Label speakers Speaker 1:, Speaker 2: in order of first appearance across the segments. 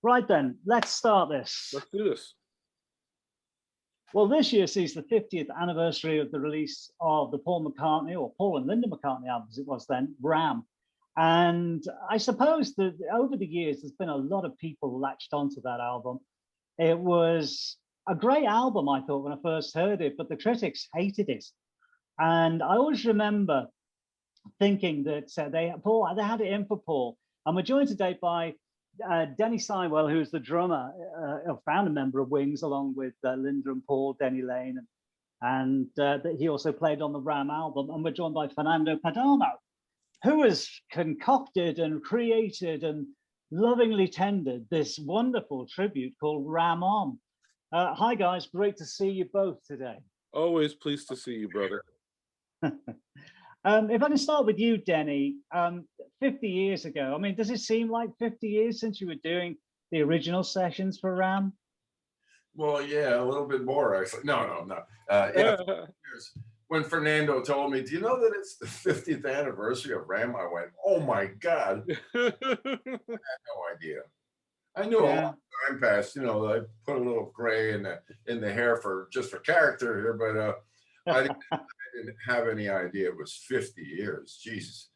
Speaker 1: Right then, let's start this.
Speaker 2: Let's do this.
Speaker 1: Well, this year sees the 50th anniversary of the release of the Paul McCartney, or Paul and Linda McCartney album, as it was then, Ram. And I suppose that over the years, there's been a lot of people latched onto that album. It was a great album, I thought, when I first heard it, but the critics hated it. And I always remember thinking that they had it in for Paul. And we're joined today by Denny Seiwell, who's the drummer, a founder member of Wings, along with Linda and Paul, Denny Lane, and he also played on the Ram album. And we're joined by Fernando Perdomo, who has concocted and created and lovingly tendered this wonderful tribute called Ram On. Hi guys, great to see you both today.
Speaker 2: Always pleased to see you, brother.
Speaker 1: If I can start with you, Denny, 50 years ago, I mean, does it seem like 50 years since you were doing the original sessions for Ram?
Speaker 3: Well, yeah, a little bit more, actually. No. Yeah, when Fernando told me, do you know that it's the 50th anniversary of Ram? I went, oh my God. I had no idea. I knew a long time passed, you know, I put a little gray in the hair just for character here, but I didn't have any idea it was 50 years. Jesus.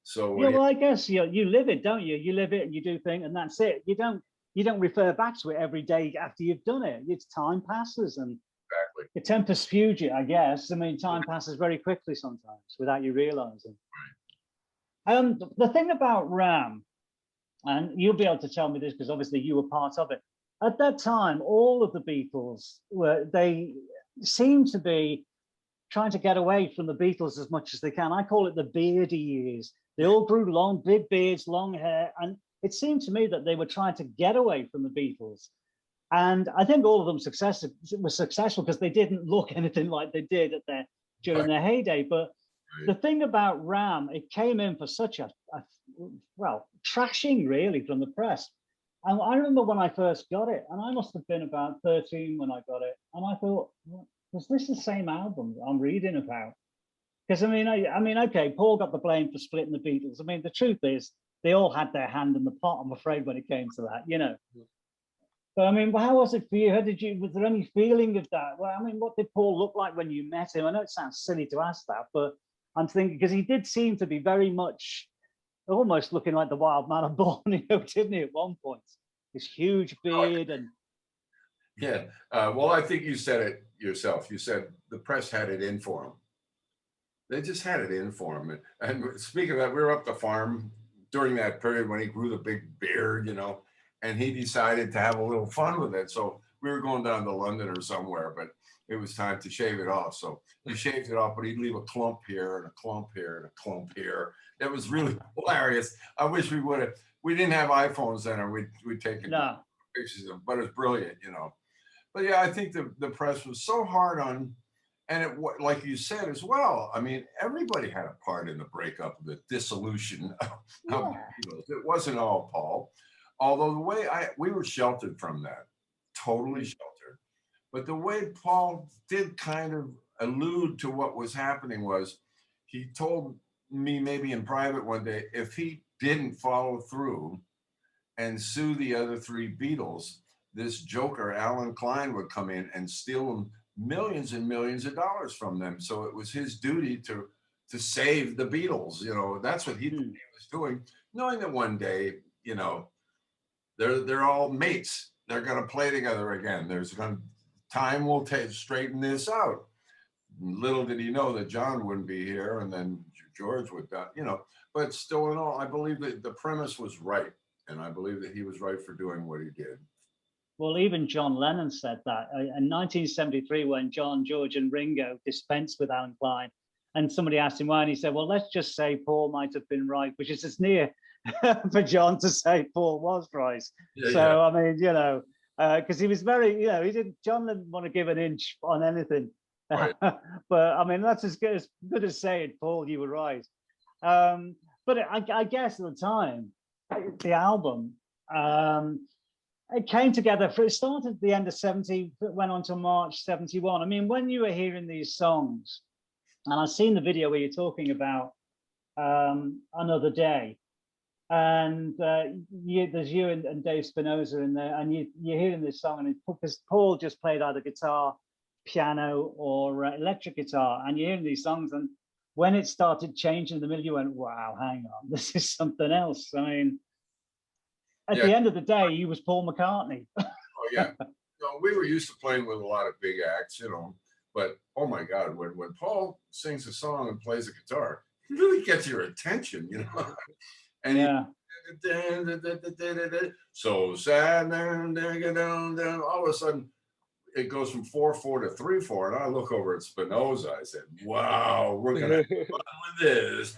Speaker 3: So
Speaker 1: yeah, well, I guess you live it, don't you? You live it and you do things, and that's it. You don't refer back to it every day after you've done it. It's time passes, and
Speaker 3: exactly.
Speaker 1: The tempus fugit, I guess. I mean, time passes very quickly sometimes without you realizing. The thing about Ram, and you'll be able to tell me this because obviously you were part of it. At that time, all of the Beatles they seemed to be trying to get away from the Beatles as much as they can. I call it the beardy years. They all grew long, big beards, long hair, and it seemed to me that they were trying to get away from the Beatles. And I think all of them were successful because they didn't look anything like they did during their heyday. But the thing about Ram, it came in for such a trashing really from the press. And I remember when I first got it, and I must have been about 13 when I got it, and I thought, was this the same album I'm reading about? Because I mean, okay, Paul got the blame for splitting the Beatles. I mean, the truth is, they all had their hand in the pot, I'm afraid, when it came to that, you know. But I mean, how was it for you? Was there any feeling of that? Well, I mean, what did Paul look like when you met him? I know it sounds silly to ask that, but I'm thinking, because he did seem to be very much almost looking like the wild man of Borneo, didn't he, at one point? This huge beard and...
Speaker 3: Yeah, well, I think you said it yourself. You said the press had it in for him. They just had it in for him. And speaking of that, we were up the farm during that period when he grew the big beard, you know, and he decided to have a little fun with it. So we were going down to London or somewhere, but it was time to shave it off. So he shaved it off, but he'd leave a clump here and a clump here and a clump here. It was really hilarious. I wish we didn't have iPhones then, or we'd taken pictures of them, but it was brilliant, you know. But yeah, I think the press was so hard on, and it, like you said as well, I mean, everybody had a part in the breakup, the dissolution of the Beatles. It wasn't all Paul, although the way we were sheltered from that, totally sheltered. But the way Paul did kind of allude to what was happening was, he told me maybe in private one day, if he didn't follow through and sue the other three Beatles, this joker, Alan Klein, would come in and steal them millions and millions of dollars from them. So it was his duty to save the Beatles. You know, that's what he was doing, knowing that one day, you know, they're all mates. They're going to play together again. Time will straighten this out. Little did he know that John wouldn't be here, and then George would die, you know. But still in all, I believe that the premise was right, and I believe that he was right for doing what he did.
Speaker 1: Well, even John Lennon said that in 1973 when John, George, and Ringo dispensed with Alan Klein, and somebody asked him why, and he said, "Well, let's just say Paul might have been right," which is as near for John to say Paul was right. I mean, you know, because he was very, you know, John didn't want to give an inch on anything. Right. But I mean, that's as good as saying, Paul, you were right. But I guess at the time, the album, it came together. It started at the end of 70, went on to March 71. I mean, when you were hearing these songs, and I've seen the video where you're talking about Another Day, and there's you and Dave Spinoza in there, and you're hearing this song, and because Paul just played either guitar, piano, or electric guitar, and you're hearing these songs, and when it started changing in the middle, you went, "Wow, hang on, this is something else." I mean, at the end of the day, he was Paul McCartney.
Speaker 3: Oh yeah, we were used to playing with a lot of big acts, but oh my God, when Paul sings a song and plays a guitar, he really gets your attention, And
Speaker 1: yeah.
Speaker 3: So sad, all of a sudden it goes from 4/4 to 3/4, and I look over at Spinoza. I said, "Wow, we're gonna have fun with this."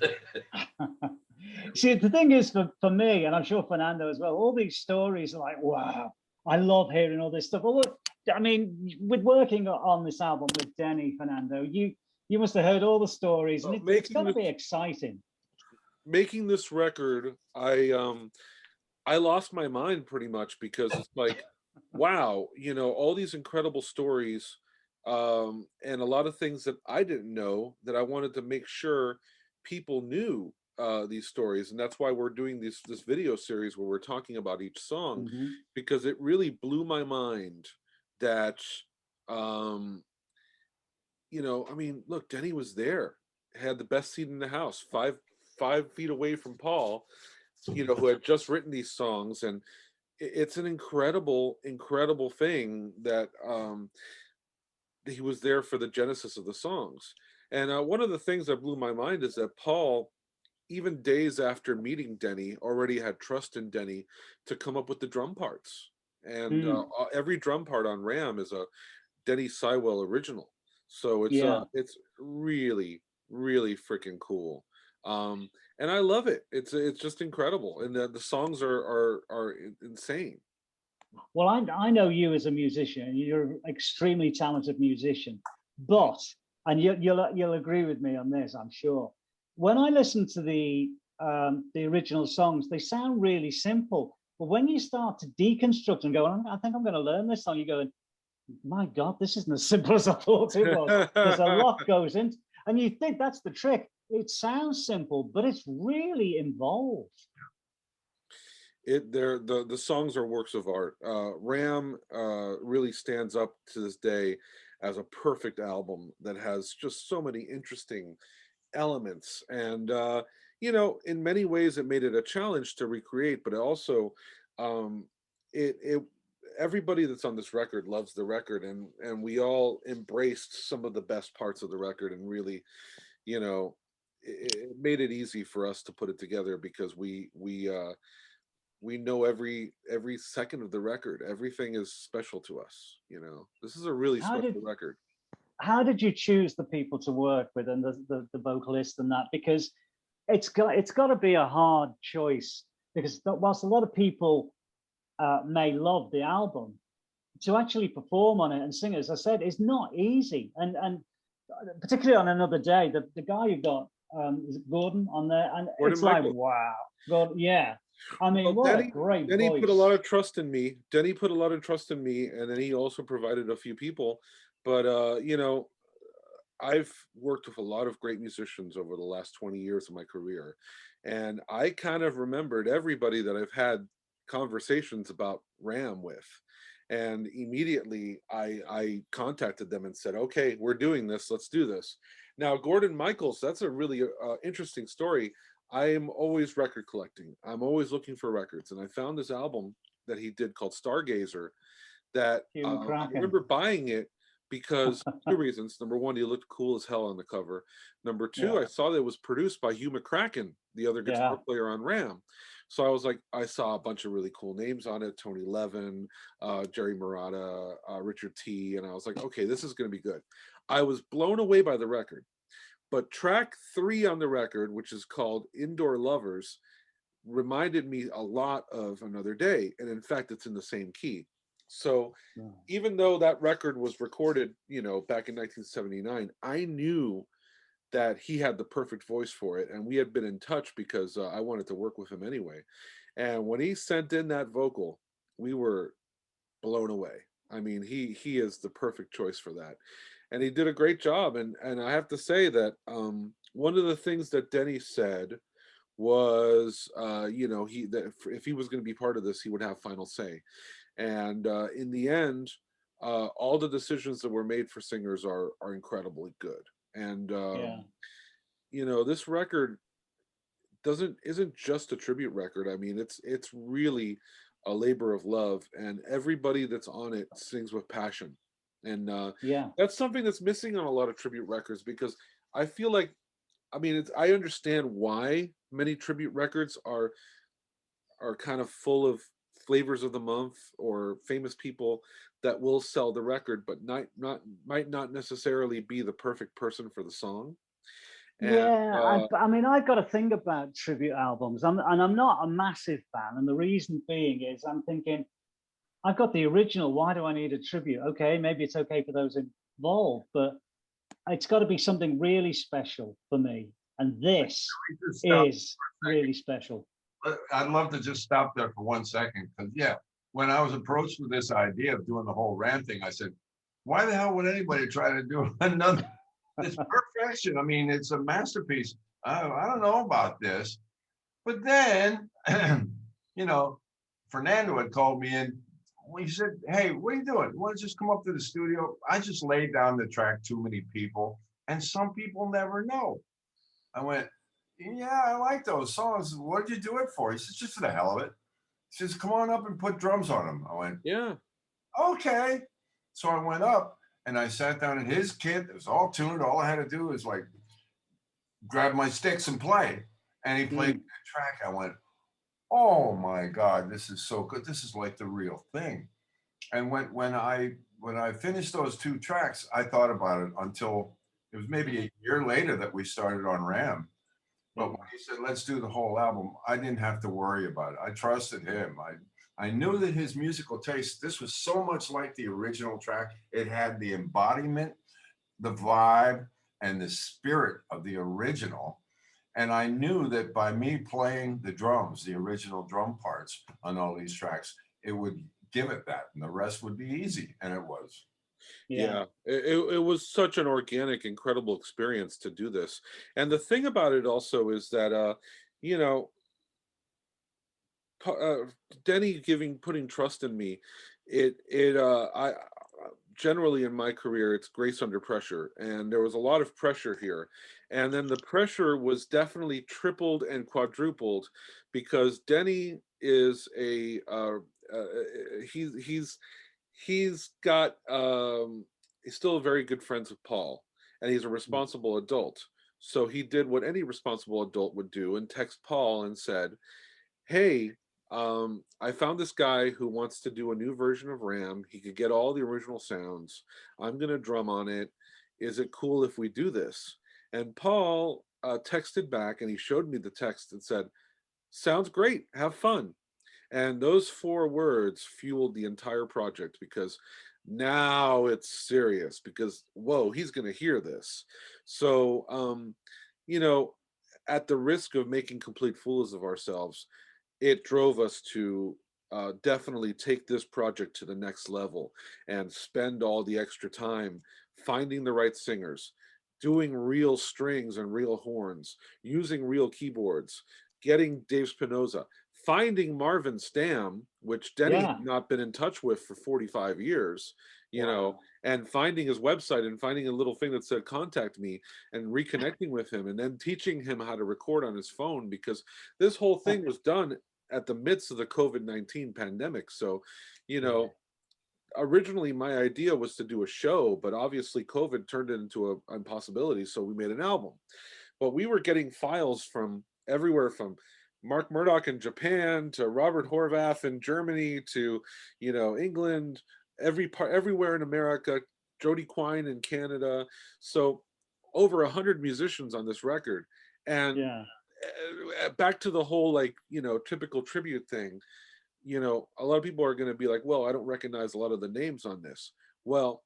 Speaker 1: See, the thing is, for me, and I'm sure Fernando as well, all these stories are like, wow, I love hearing all this stuff. Well, look, I mean, with working on this album with Denny, Fernando, you must have heard all the stories, and it's got to be exciting.
Speaker 2: Making this record, I lost my mind pretty much, because it's like, wow, all these incredible stories, and a lot of things that I didn't know, that I wanted to make sure people knew these stories. And that's why we're doing this video series where we're talking about each song, because it really blew my mind that, I mean, look, Denny was there, had the best seat in the house, five feet away from Paul, who had just written these songs. And it's an incredible thing that he was there for the genesis of the songs. And one of the things that blew my mind is that Paul, even days after meeting Denny, already had trust in Denny to come up with the drum parts. And every drum part on Ram is a Denny Seiwell original. So it's really, really freaking cool. And I love it. It's just incredible, and the songs are insane.
Speaker 1: Well, I know you as a musician. You're an extremely talented musician, but, and you'll agree with me on this, I'm sure. When I listen to the original songs, they sound really simple. But when you start to deconstruct and go, I think I'm going to learn this song, you go, my God, this isn't as simple as I thought it was. There's a lot goes into, and you think that's the trick. It sounds simple, but it's really involved.
Speaker 2: The songs are works of art. Ram really stands up to this day as a perfect album that has just so many interesting elements. And in many ways it made it a challenge to recreate, but it also it everybody that's on this record loves the record, and we all embraced some of the best parts of the record, and really, it made it easy for us to put it together, because we know every second of the record. Everything is special to us. This is a really special record.
Speaker 1: How did you choose the people to work with, and the vocalist and that? Because it's got to be a hard choice, because whilst a lot of people may love the album, to actually perform on it and sing it, as I said, is not easy. And particularly on Another Day, the guy you've got, is Gordon on there, and Gordon it's Michael. Like, wow, God, yeah. I mean, what Denny, a great
Speaker 2: Denny
Speaker 1: voice.
Speaker 2: Put a lot of trust in me. Denny put a lot of trust in me, and then he also provided a few people. But I've worked with a lot of great musicians over the last 20 years of my career, and I kind of remembered everybody that I've had conversations about Ram with. And immediately I contacted them and said, okay, we're doing this, let's do this. Now, Gordon Michaels, that's a really interesting story. I'm always record collecting. I'm always looking for records. And I found this album that he did called Stargazer that I remember buying it because two reasons. Number one, he looked cool as hell on the cover. Number two, I saw that it was produced by Hugh McCracken, the other guitar player on Ram. So I was like, I saw a bunch of really cool names on it: Tony Levin, Jerry Murata, Richard T. And I was like, okay, this is going to be good. I was blown away by the record. But track 3 on the record, which is called Indoor Lovers, reminded me a lot of Another Day. And in fact, it's in the same key. So even though that record was recorded, back in 1979, I knew that he had the perfect voice for it. And we had been in touch because I wanted to work with him anyway. And when he sent in that vocal, we were blown away. I mean, he is the perfect choice for that. And he did a great job. And I have to say that one of the things that Denny said was, if he was going to be part of this, he would have final say. And in the end, all the decisions that were made for singers are incredibly good. And
Speaker 1: Yeah.
Speaker 2: this record isn't just a tribute record. I mean, it's really a labor of love, and everybody that's on it sings with passion. And
Speaker 1: Yeah.
Speaker 2: that's something that's missing on a lot of tribute records, because I feel like, I mean, I understand why many tribute records are kind of full of flavors of the month or famous people that will sell the record, but might not necessarily be the perfect person for the song. And
Speaker 1: Yeah, I mean, I've got a thing about tribute albums, and I'm not a massive fan. And the reason being is I'm thinking, I've got the original. Why do I need a tribute? Okay, maybe it's okay for those involved, but it's got to be something really special for me. And this
Speaker 3: Just stop
Speaker 1: is really special.
Speaker 3: I'd love to just stop there for 1 second, because yeah, when I was approached with this idea of doing the whole Ram thing, I said, why the hell would anybody try to do another? It's perfection. I mean, it's a masterpiece. I don't know about this. But then, Fernando had called me in. We said, hey, what are you doing? You want to just come up to the studio? I just laid down the track, Too Many People, and some people never know. I went, yeah, I like those songs. What did you do it for? He says, just for the hell of it. He says, come on up and put drums on them. I went,
Speaker 2: yeah,
Speaker 3: okay. So I went up and I sat down in his kit. It was all tuned. All I had to do was like grab my sticks and play. And he played the track. I went, oh my God, this is so good. This is like the real thing. And when I finished those 2 tracks, I thought about it until it was maybe a year later that we started on Ram. But when he said, let's do the whole album, I didn't have to worry about it. I trusted him. I knew that his musical taste, this was so much like the original track. It had the embodiment, the vibe, and the spirit of the original. And I knew that by me playing the drums, the original drum parts on all these tracks, it would give it that, and the rest would be easy. And it was.
Speaker 2: yeah. It was such an organic, incredible experience to do this. And the thing about it also is that, you know, Denny putting trust in me, I generally in my career, it's grace under pressure, and there was a lot of pressure here. And then the pressure was definitely tripled and quadrupled, because Denny is he's got he's still very good friends with Paul, and he's a responsible adult. So he did what any responsible adult would do and text Paul and said, hey, I found this guy who wants to do a new version of Ram. He could get all the original sounds. I'm going to drum on it. Is it cool if we do this? And Paul texted back, and he showed me the text and said, sounds great. Have fun. And those 4 words fueled the entire project, because now it's serious, because, whoa, he's going to hear this. So, you know, at the risk of making complete fools of ourselves, it drove us to definitely take this project to the next level and spend all the extra time finding the right singers, doing real strings and real horns, using real keyboards, getting Dave Spinoza, finding Marvin Stamm, which Denny had not been in touch with for 45 years, and finding his website and finding a little thing that said contact me, and reconnecting with him, and then teaching him how to record on his phone, because this whole thing was done at the midst of the COVID-19 pandemic. So, originally my idea was to do a show, but obviously COVID turned it into an impossibility. So we made an album. But we were getting files from everywhere, from Mark Murdoch in Japan to Robert Horvath in Germany to, England, everywhere in America, Jody Quine in Canada. So over 100 musicians on this record. And back to the whole, typical tribute thing, a lot of people are going to be like, well, I don't recognize a lot of the names on this. Well,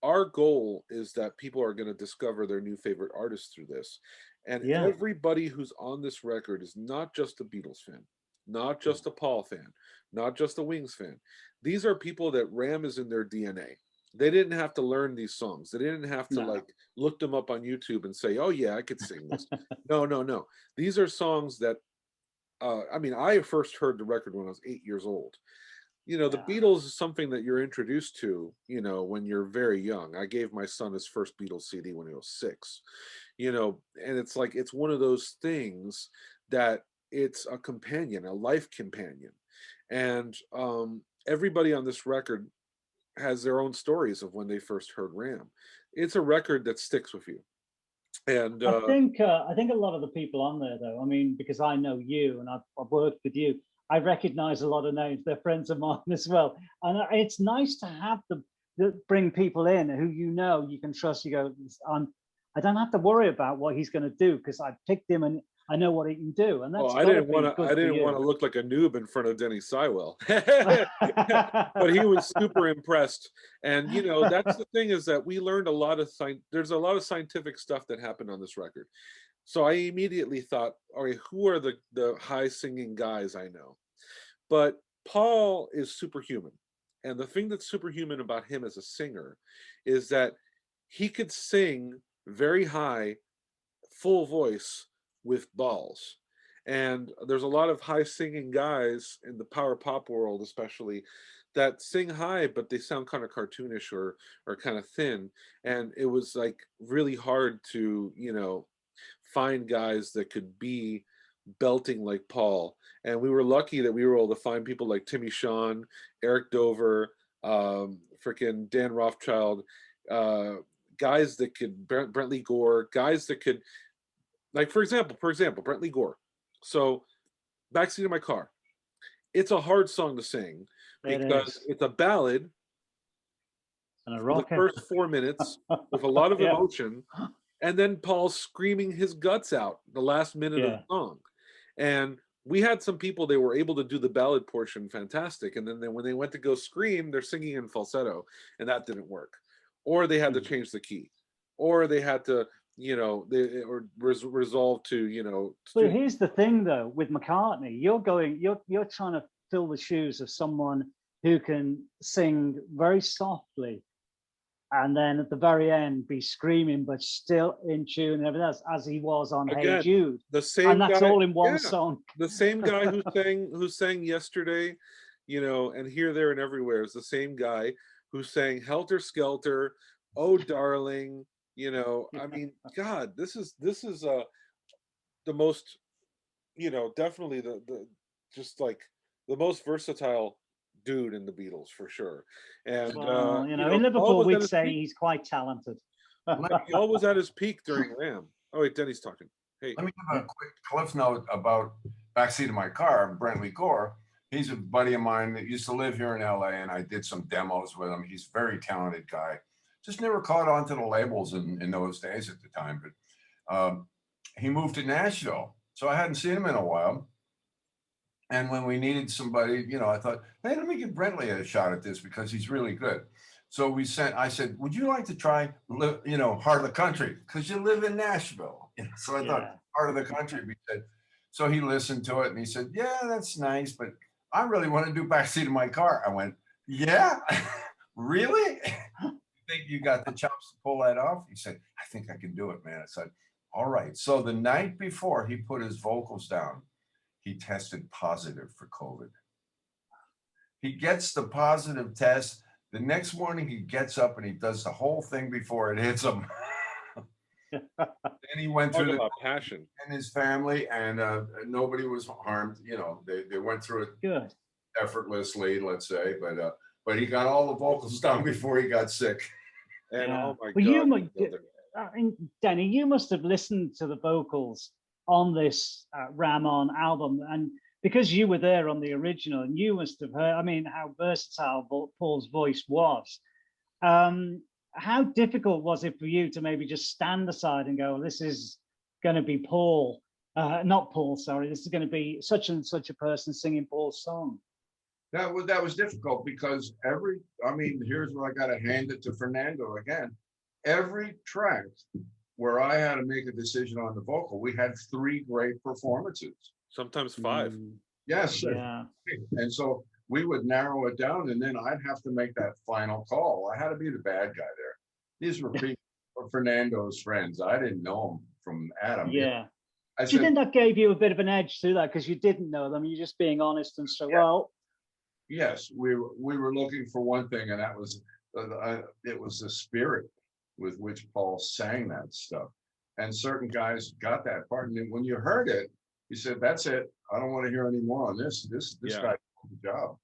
Speaker 2: our goal is that people are going to discover their new favorite artists through this. And everybody who's on this record is not just a Beatles fan, not just a Paul fan, not just a Wings fan. These are people that Ram is in their DNA. They didn't have to learn these songs. They didn't have to
Speaker 1: No.
Speaker 2: like look them up on YouTube and say, "Oh yeah, I could sing this." No, no, no. These are songs that I mean, I first heard the record when I was 8 years old. You know, the
Speaker 1: Yeah.
Speaker 2: Beatles is something that you're introduced to, you know, when you're very young. I gave my son his first Beatles CD when he was 6, you know, and it's like, it's one of those things that it's a companion, a life companion. And everybody on this record has their own stories of when they first heard Ram. It's a record that sticks with you. And
Speaker 1: I think a lot of the people on there, though, I mean, because I know you and I've worked with you, I recognize a lot of names. They're friends of mine as well, and it's nice to have the bring people in who you know you can trust. You go, I don't have to worry about what he's going to do because I picked him and I know what he can do, and that's
Speaker 2: I
Speaker 1: gotta
Speaker 2: didn't
Speaker 1: be
Speaker 2: want to.
Speaker 1: good
Speaker 2: I
Speaker 1: for
Speaker 2: didn't want to
Speaker 1: you.
Speaker 2: look like a noob in front of Denny Seiwell, but he was super impressed. And you know, that's the thing, is that we learned a lot of there's a lot of scientific stuff that happened on this record. So I immediately thought, okay, who are the high singing guys I know? But Paul is superhuman, and the thing that's superhuman about him as a singer is that he could sing very high, full voice with balls. And there's a lot of high singing guys in the power pop world, especially, that sing high, but they sound kind of cartoonish or kind of thin. And it was like really hard to, you know, find guys that could be belting like Paul. And we were lucky that we were able to find people like Timmy Shawn, Eric Dover, freaking Dan Rothschild, guys that could, Brentley Gore, guys that could, like, for example, Brentley Gore. So, Backseat of My Car. It's a hard song to sing
Speaker 1: It
Speaker 2: because
Speaker 1: is.
Speaker 2: it's a ballad
Speaker 1: And a
Speaker 2: for the
Speaker 1: rocket.
Speaker 2: first 4 minutes with a lot of
Speaker 1: Yeah.
Speaker 2: emotion, and then Paul's screaming his guts out the last minute of
Speaker 1: Yeah.
Speaker 2: the song. And we had some people, they were able to do the ballad portion fantastic, and then when they went to go scream, they're singing in falsetto, and that didn't work. Or they had to change the key, or they had to, you know, resolve to, you know.
Speaker 1: But here's the thing, though, with McCartney, you're trying to fill the shoes of someone who can sing very softly, and then at the very end be screaming, but still in tune and everything else, as he was on Hey
Speaker 2: Again,
Speaker 1: Jude.
Speaker 2: the same
Speaker 1: And that's
Speaker 2: guy,
Speaker 1: all in one
Speaker 2: yeah,
Speaker 1: song.
Speaker 2: the same guy who sang Yesterday, you know, and Here, There, and Everywhere is the same guy who sang Helter Skelter, Oh Darling, you know. I mean, God, this is the most, you know, definitely the just like the most versatile dude in the Beatles for sure. And
Speaker 1: Well, you
Speaker 2: you
Speaker 1: know,
Speaker 2: know,
Speaker 1: in
Speaker 2: Paul
Speaker 1: Liverpool,
Speaker 2: was at
Speaker 1: we'd
Speaker 2: his
Speaker 1: say
Speaker 2: peak.
Speaker 1: he's quite talented.
Speaker 2: Paul was at his peak during Ram. Oh wait, Denny's talking. Hey,
Speaker 3: Let me give a quick cliff note about Backseat of My Car, Brentley Gore. He's a buddy of mine that used to live here in LA, and I did some demos with him. He's a very talented guy. Just never caught on to the labels in those days at the time. But he moved to Nashville, so I hadn't seen him in a while. And when we needed somebody, you know, I thought, hey, let me give Brentley a shot at this because he's really good. So I said, would you like to try, you know, Heart of the Country? Because you live in Nashville. So I thought, Heart of the Country. So he listened to it and he said, yeah, that's nice, but I really want to do Backseat of My Car. I went, yeah, really? You think you got the chops to pull that off? He said, I think I can do it, man. I said, all right. So the night before he put his vocals down, he tested positive for COVID. He gets the positive test. The next morning he gets up and he does the whole thing before it hits him. Then he went through
Speaker 2: about passion
Speaker 3: and his family, and nobody was harmed. You know, they went through it
Speaker 1: Good.
Speaker 3: effortlessly, let's say, but he got all the vocals down before he got sick.
Speaker 2: And oh my
Speaker 1: well,
Speaker 2: God,
Speaker 1: Denny, you must have listened to the vocals on this Ram On album, and because you were there on the original, and you must have heard, I mean, how versatile Paul's voice was. How difficult was it for you to maybe just stand aside and go, this is going to be Paul, not Paul, sorry, this is going to be such and such a person singing Paul's song?
Speaker 3: That was difficult because here's where I got to hand it to Fernando again. Every track where I had to make a decision on the vocal, we had 3 great performances.
Speaker 2: sometimes 5.
Speaker 3: Yes.
Speaker 1: Yeah.
Speaker 3: And so we would narrow it down, and then I'd have to make that final call. I had to be the bad guy there. These were people, Fernando's friends. I didn't know them from Adam.
Speaker 1: Yeah.
Speaker 3: I
Speaker 1: Do you
Speaker 3: said,
Speaker 1: think that gave you a bit of an edge through that because you didn't know them? You're just being honest and so, well,
Speaker 3: yes, we were looking for one thing, and that was it was the spirit with which Paul sang that stuff. And certain guys got that part, and then when you heard it, you said, "That's it. I don't want to hear any more on this. This guy did the job."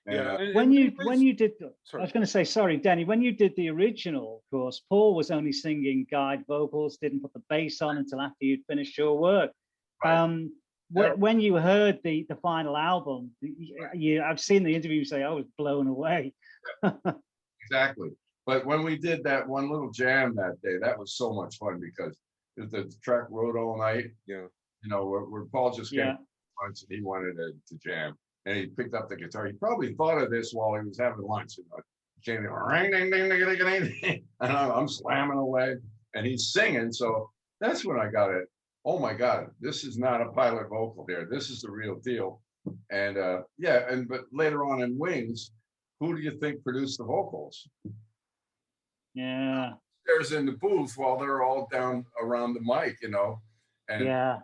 Speaker 3: And,
Speaker 1: when you did, I was going to say, sorry, Denny, when you did the original, of course, Paul was only singing guide vocals, didn't put the bass on until after you'd finished your work.
Speaker 3: Right.
Speaker 1: When you heard the final album, I've seen the interview say I was blown away.
Speaker 3: Exactly. But when we did that one little jam that day, that was so much fun because the track Rode All Night.
Speaker 2: Yeah.
Speaker 3: You know, where Paul just came once and he wanted to jam. And he picked up the guitar. He probably thought of this while he was having lunch. You know, he came in, ring, ding, ding, ding, ding, ding, ding, and I'm slamming away, and he's singing. So that's when I got it. Oh my God, this is not a pilot vocal there. This is the real deal. And but later on in Wings, who do you think produced the vocals?
Speaker 1: Yeah.
Speaker 3: There's in the booth while they're all down around the mic, you know, and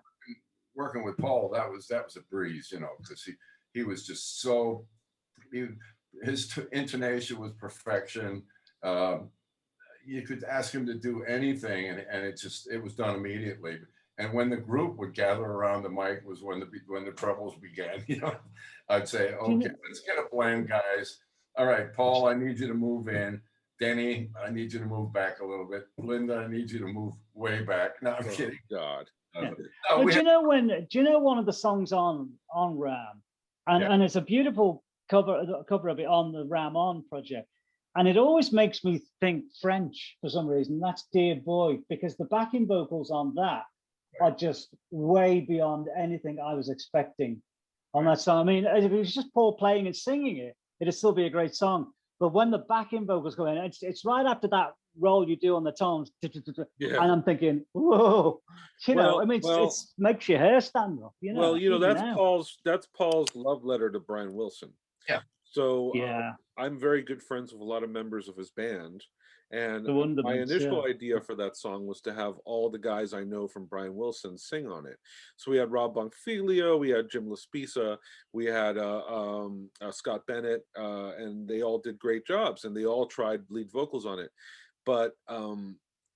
Speaker 3: working with Paul, that was a breeze, you know, because he was just so, his intonation was perfection. You could ask him to do anything, and it was done immediately. And when the group would gather around the mic was when the troubles began. You know, I'd say, okay, let's get a blend, guys. All right, Paul, I need you to move in. Denny, I need you to move back a little bit. Linda, I need you to move way back. No, I'm kidding.
Speaker 2: God.
Speaker 1: Do you know one of the songs on Ram, and it's a beautiful cover of it on the Ram On project, and it always makes me think French for some reason. That's Dear Boy, because the backing vocals on that are just way beyond anything I was expecting on that song. I mean, if it was just Paul playing and singing it, it'd still be a great song. But when the backing vocals go in, it's right after that roll you do on the tones, and I'm thinking, whoa, you know, I mean, it makes your hair stand up. You know,
Speaker 2: well, you know, that's Paul's love letter to Brian Wilson.
Speaker 3: Yeah.
Speaker 2: So I'm very good friends with a lot of members of his band. And my initial idea for that song was to have all the guys I know from Brian Wilson sing on it. So we had Rob Bonfiglio, we had Jim LaSpisa, we had Scott Bennett, and they all did great jobs, and they all tried lead vocals on it. But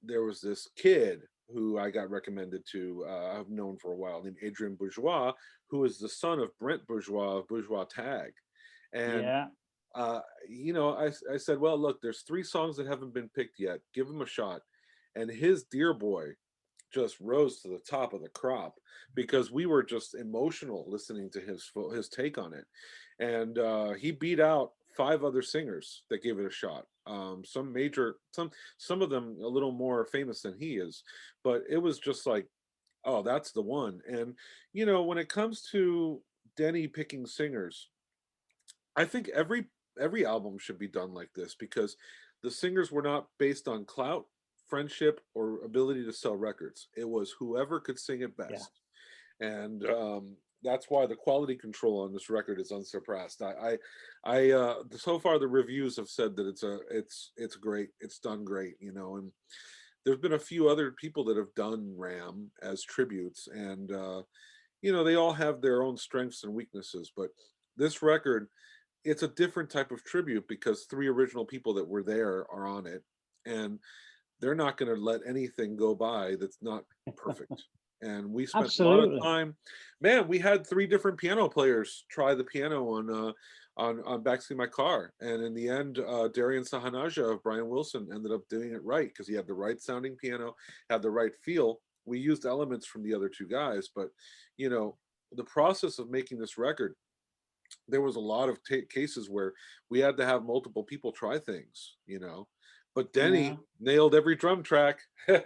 Speaker 2: there was this kid who I got recommended to, I've known for a while, named Adrian Bourgeois, who is the son of Brent Bourgeois of Bourgeois Tag. And you know, I said, well, look, there's 3 songs that haven't been picked yet. Give him a shot. And his Dear Boy just rose to the top of the crop because we were just emotional listening to his take on it. And he beat out 5 other singers that gave it a shot. Some of them a little more famous than he is, but it was just like, oh, that's the one. And you know, when it comes to Denny picking singers, I think every album should be done like this because the singers were not based on clout, friendship, or ability to sell records. It was whoever could sing it best. And that's why the quality control on this record is unsurpassed. So far the reviews have said that it's great. It's done great, you know, and there's been a few other people that have done Ram as tributes, and you know, they all have their own strengths and weaknesses, but this record, it's a different type of tribute because 3 original people that were there are on it, and they're not going to let anything go by that's not perfect. And we spent a lot of time, man, we had 3 different piano players try the piano on Backseat My Car. And in the end, Darian Sahanaja of Brian Wilson ended up doing it right because he had the right sounding piano, had the right feel. We used elements from the other 2 guys, but you know, the process of making this record, there was a lot of cases where we had to have multiple people try things, you know. But Denny nailed every drum track. You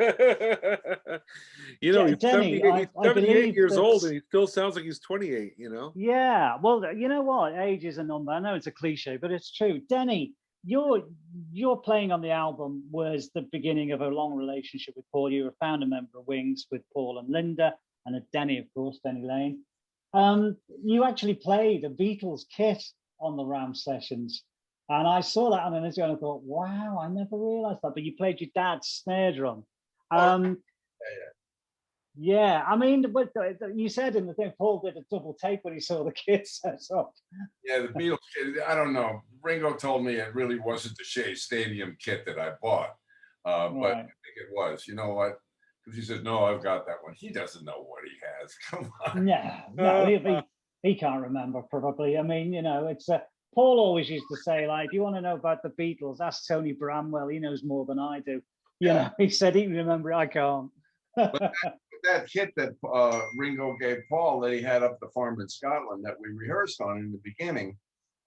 Speaker 2: know, he's 78 years old and he still sounds like he's 28, you know?
Speaker 1: Yeah, well, you know what? Age is a number. I know it's a cliche, but it's true. Denny, your playing on the album was the beginning of a long relationship with Paul. You were a founder member of Wings with Paul and Linda, and Denny, of course, Denny Lane. You actually played a Beatles kit on the Ram sessions. And I saw that on an interview and I thought, wow, I never realized that. But you played your dad's snare drum. Yeah, I mean, but you said in the thing, Paul did a double take when he saw the kids set up.
Speaker 3: Yeah, the Beatles kit, I don't know. Ringo told me it really wasn't the Shea Stadium kit that I bought, but I think it was. You know what? Because he says, no, I've got that one. He doesn't know what he has. Come on.
Speaker 1: No, he can't remember probably. I mean, you know, it's Paul always used to say, like, if you want to know about the Beatles, ask Tony Bramwell. He knows more than I do. You know, he said he can remember. I can't.
Speaker 3: But that kit that Ringo gave Paul that he had up the farm in Scotland that we rehearsed on in the beginning,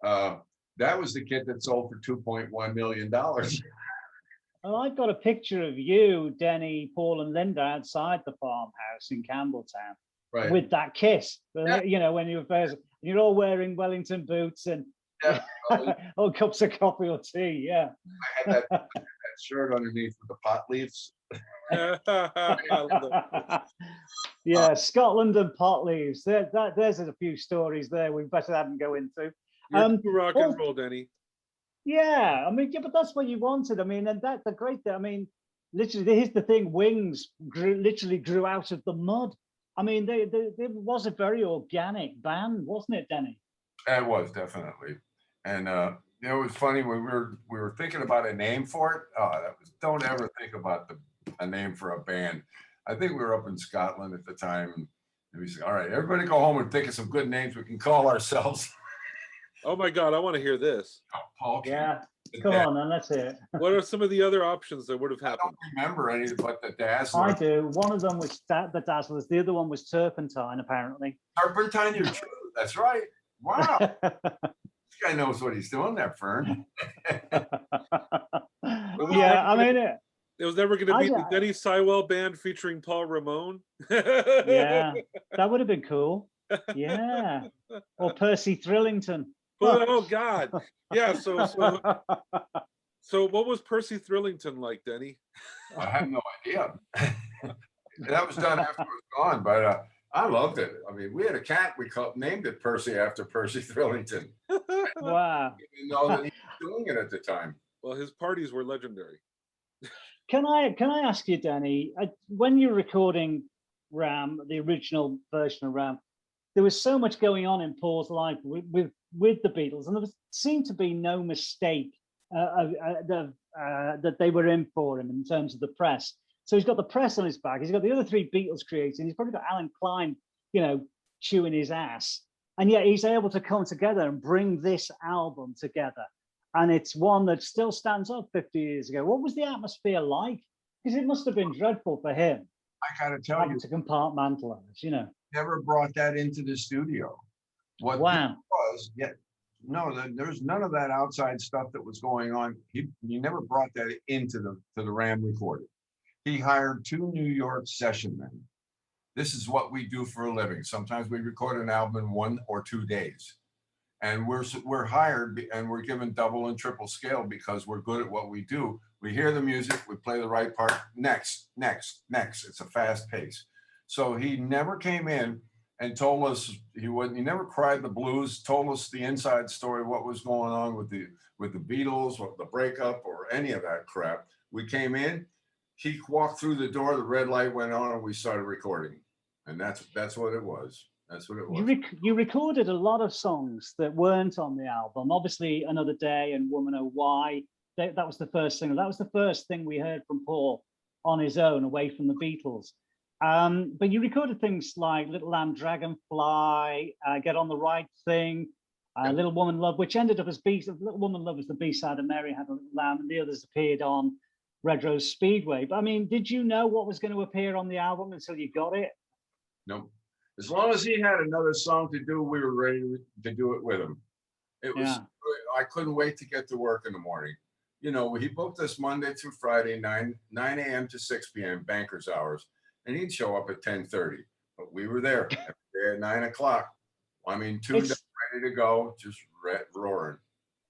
Speaker 3: that was the kit that sold for $2.1 million.
Speaker 1: Well, I've got a picture of you, Denny, Paul, and Linda outside the farmhouse in Campbelltown with that kit. You know, when you were first, you're all wearing Wellington boots and all cups of coffee or tea. Yeah.
Speaker 3: I had that shirt underneath with the pot leaves.
Speaker 1: Yeah, Scotland and pot leaves. There's a few stories there we better hadn't go into.
Speaker 2: You're rock and roll, Denny.
Speaker 1: Yeah, I mean, but that's what you wanted. I mean, and the great thing. I mean, literally, here's the thing: Wings literally grew out of the mud. I mean, it was a very organic band, wasn't it, Denny?
Speaker 3: It was definitely, and you know, it was funny when we were thinking about a name for it. Don't ever think about a name for a band. I think we were up in Scotland at the time, and we said, "All right, everybody, go home and think of some good names we can call ourselves."
Speaker 2: Oh my God, I want to hear this.
Speaker 3: Paul,
Speaker 1: yeah, come on, then let's hear it.
Speaker 2: What are some of the other options that would have happened?
Speaker 3: I don't remember any, but the Dazzler.
Speaker 1: I do. One of them was the Dazzlers. The other one was Turpentine, apparently.
Speaker 3: Turpentine, you're true. That's right. Wow. This guy knows what he's doing there, Fern.
Speaker 1: Yeah, I mean,
Speaker 2: it was never going to be the Denny Seiwell band featuring Paul Ramon.
Speaker 1: Yeah, that would have been cool. Yeah, or Percy Thrillington.
Speaker 2: Oh God, yeah. So what was Percy Thrillington like, Denny?
Speaker 3: I have no idea. That was done after it was gone, but I loved it. I mean, we had a cat we named it Percy after Percy Thrillington.
Speaker 1: Wow.
Speaker 3: I didn't know that he was doing it at the time.
Speaker 2: Well, his parties were legendary.
Speaker 1: Can I ask you, Danny, when you're recording Ram, the original version of Ram, there was so much going on in Paul's life with the Beatles, and there seemed to be no mistake that they were in for him in terms of the press. So he's got the press on his back. He's got the other three Beatles created. He's probably got Alan Klein, you know, chewing his ass, and yet he's able to come together and bring this album together. And it's one that still stands up 50 years ago. What was the atmosphere like? Because it must have been dreadful for him.
Speaker 3: I gotta tell you,
Speaker 1: to compartmentalize, you know.
Speaker 3: Never brought that into the studio. What was, there's none of that outside stuff that was going on. He never brought that into the Ram recording. He hired 2 New York session men. This is what we do for a living. Sometimes we record an album in 1 or 2 days. And we're hired and we're given double and triple scale because we're good at what we do. We hear the music, we play the right part, next. It's a fast pace. So he never came in and told us he never cried the blues, told us the inside story, what was going on with the Beatles, or the breakup, or any of that crap. We came in, he walked through the door, the red light went on, and we started recording. And that's what it was. That's what it was.
Speaker 1: You recorded a lot of songs that weren't on the album. Obviously, Another Day and Woman Oh Why. That was the first thing. That was the first thing we heard from Paul on his own, away from the Beatles. But you recorded things like Little Lamb Dragonfly, Get on the Right Thing, Little Woman Love, which ended up as Little Woman Love was the B-side of Mary Had a Little Lamb, and the others appeared on Red Rose Speedway. But I mean, did you know what was going to appear on the album until you got it?
Speaker 3: No. As long as he had another song to do, we were ready to do it with him. It was. I couldn't wait to get to work in the morning. You know, he booked us Monday through Friday, 9 a.m. to 6 p.m. bankers hours, and he'd show up at 10:30. But we were there every day at 9 o'clock. I mean, tuned up, ready to go, just roaring.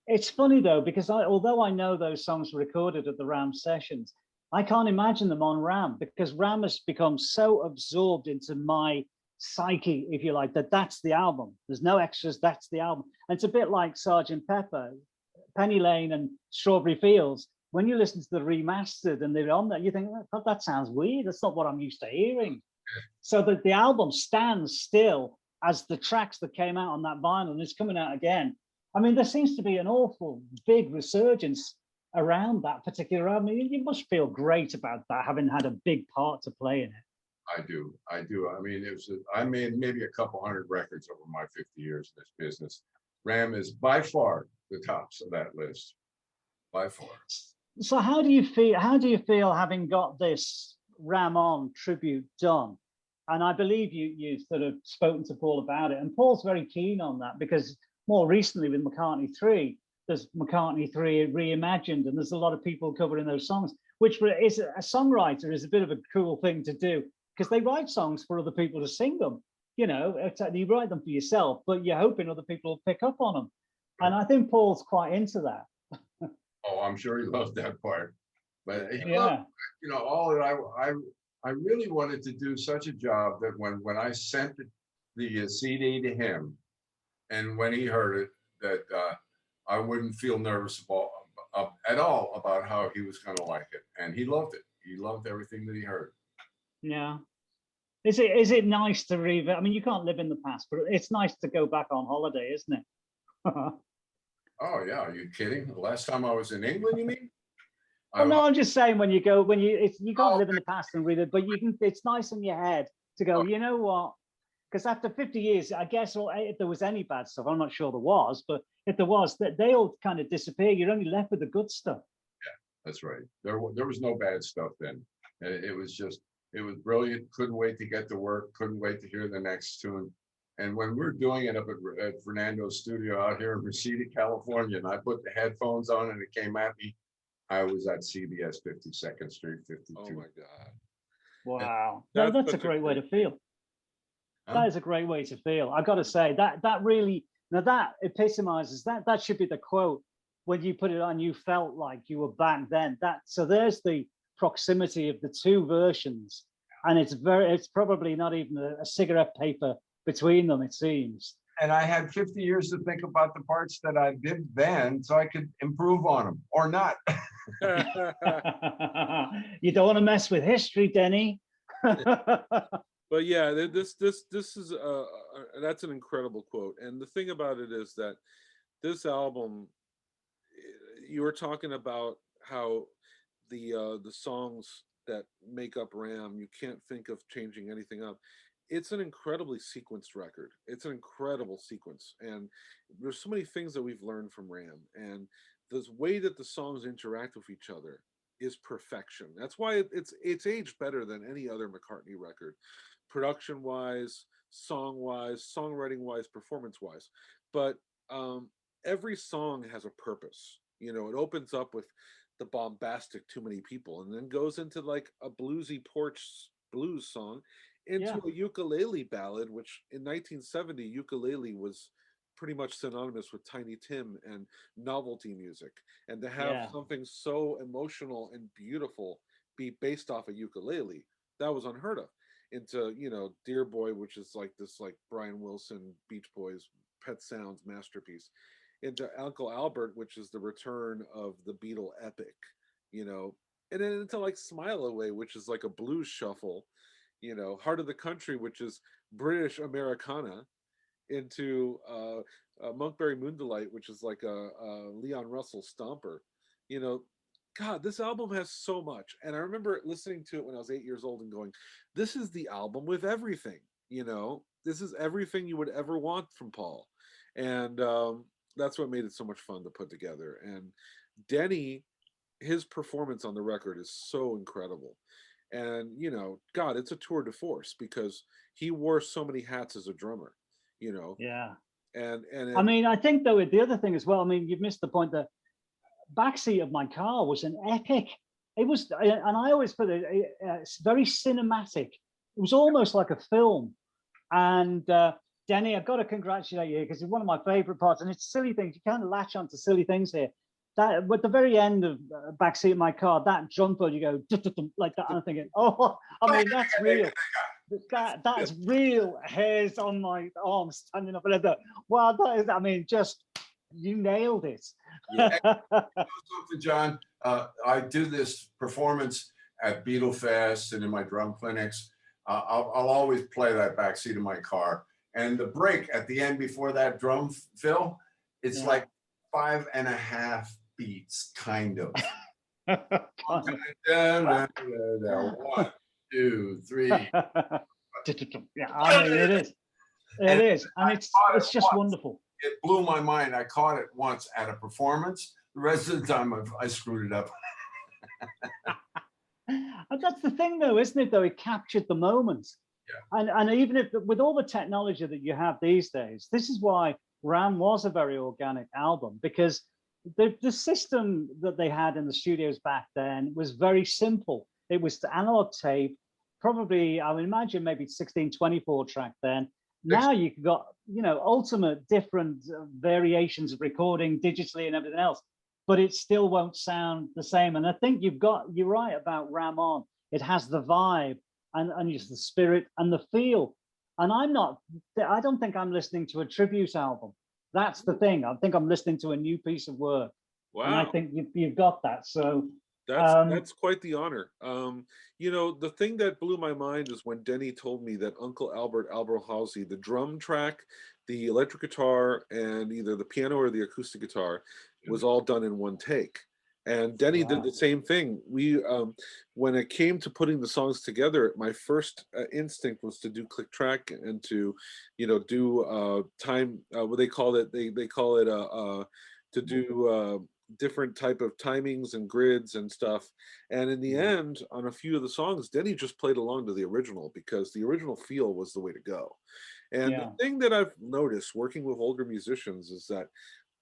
Speaker 1: It's funny though, because although I know those songs were recorded at the Ram sessions, I can't imagine them on Ram because Ram has become so absorbed into my psyche, if you like, that's the album. There's no extras, that's the album. And it's a bit like Sergeant Pepper, Penny Lane and Strawberry Fields. When you listen to the remastered and they're on there, you think, oh, that sounds weird. That's not what I'm used to hearing. So that the album stands still as the tracks that came out on that vinyl, and it's coming out again. I mean, there seems to be an awful big resurgence around that particular album. You must feel great about that, having had a big part to play in it.
Speaker 3: I do. I mean, I made maybe a couple hundred records over my 50 years in this business. Ram is by far the tops of that list, by far.
Speaker 1: So how do you feel? How do you feel having got this Ram On tribute done? And I believe you sort of spoken to Paul about it, and Paul's very keen on that because more recently with McCartney 3, there's McCartney 3 reimagined, and there's a lot of people covering those songs, which is a songwriter is a bit of a cool thing to do because they write songs for other people to sing them. You know, you write them for yourself, but you're hoping other people will pick up on them. And I think Paul's quite into that.
Speaker 3: Oh, I'm sure he loved that part. But he
Speaker 1: Yeah,
Speaker 3: loved, you know, all that I really wanted to do such a job that when I sent the CD to him, and when he heard it, that I wouldn't feel nervous at all about how he was going to like it. And he loved it. He loved everything that he heard.
Speaker 1: yeah. Is it nice to revisit? I mean, you can't live in the past, but it's nice to go back on holiday, isn't it?
Speaker 3: Oh yeah, are you kidding? The last time I was in England, you mean?
Speaker 1: Well, no, I'm just saying you can't live in the past and read it, but you can. It's nice in your head to go. You know what? Because after 50 years, I guess, or if there was any bad stuff, I'm not sure there was, but if there was, that they all kind of disappear. You're only left with the good stuff.
Speaker 3: Yeah, that's right. There was no bad stuff then. It was brilliant. Couldn't wait to get to work. Couldn't wait to hear the next tune. And when we're doing it up at Fernando's studio out here in Reseda, California, and I put the headphones on and it came at me, I was at CBS 52nd Street, 52.
Speaker 2: Oh my God.
Speaker 1: Wow. That's a great way to feel. That is a great way to feel. I got to say that really, now that epitomizes that should be the quote when you put it on. You felt like you were back then. So there's the proximity of the two versions, and it's probably not even a cigarette paper between them, it seems.
Speaker 3: And I had 50 years to think about the parts that I did then, so I could improve on them or not.
Speaker 1: You don't want to mess with history, Denny.
Speaker 2: But yeah, this is that's an incredible quote. And the thing about it is that this album, you were talking about how the songs that make up Ram, you can't think of changing anything up. It's an incredibly sequenced record. It's an incredible sequence, and there's so many things that we've learned from Ram, and the way that the songs interact with each other is perfection. That's why it's aged better than any other McCartney record, production wise, song wise, songwriting wise, performance wise. But every song has a purpose. You know, it opens up with the bombastic "Too Many People" and then goes into like a bluesy porch blues song into a ukulele ballad, which in 1970 ukulele was pretty much synonymous with Tiny Tim and novelty music, and to have something so emotional and beautiful be based off a ukulele, that was unheard of. Into, you know, Dear Boy, which is like this like Brian Wilson Beach Boys Pet Sounds masterpiece, into Uncle Albert, which is the return of the Beatle epic, you know, and then into like Smile Away, which is like a blues shuffle, you know, Heart of the Country, which is British Americana, into Monkberry Moondelight, which is like a Leon Russell stomper. You know, God, this album has so much. And I remember listening to it when I was 8 years old and going, this is the album with everything, you know, this is everything you would ever want from Paul. And that's what made it so much fun to put together. And Denny, his performance on the record is so incredible. And, you know, God, it's a tour de force because he wore so many hats as a drummer, you know.
Speaker 1: Yeah.
Speaker 2: And
Speaker 1: I mean, I think though the other thing as well, I mean, you've missed the point that backseat of my car was an epic. It was, and I always put it, it's very cinematic. It was almost like a film. And Denny, I've got to congratulate you because it's one of my favorite parts, and it's silly things. You can't latch onto silly things here. That at the very end of backseat of my car, that jumper, you go like that, and I'm thinking, oh, I mean, that's real. that is real hairs on my arms standing up, and I thought, wow, that is, I mean, just you nailed it.
Speaker 3: Yeah. Something, John. I do this performance at Beatle Fest and in my drum clinics. I'll always play that backseat of my car, and the break at the end before that drum fill, it's like 5.5 beats, kind of. 1, 2, 3.
Speaker 1: Yeah, I mean, it is. It is, and it's just wonderful.
Speaker 3: It blew my mind. I caught it once at a performance. The rest of the time, I screwed it up.
Speaker 1: And that's the thing, though, isn't it? Though it captured the moment. Yeah. And even if with all the technology that you have these days, this is why Ram was a very organic album, because the system that they had in the studios back then was very simple. It was the analog tape, probably, I would imagine maybe 16/24 track then. Now you've got, you know, ultimate different variations of recording digitally and everything else, but it still won't sound the same. And I think you're right about Ram On. It has the vibe and just the spirit and the feel. And I don't think I'm listening to a tribute album. That's the thing. I think I'm listening to a new piece of work.
Speaker 2: Wow.
Speaker 1: And I think you've got that. So
Speaker 2: that's quite the honor. You know, the thing that blew my mind is when Denny told me that Uncle Albert Alberhausen, the drum track, the electric guitar, and either the piano or the acoustic guitar was all done in one take. And Denny did the same thing. We, when it came to putting the songs together, my first instinct was to do click track and to, you know, do time. What they call it? They call it to do different type of timings and grids and stuff. And in the end, on a few of the songs, Denny just played along to the original because the original feel was the way to go. And the thing that I've noticed working with older musicians is that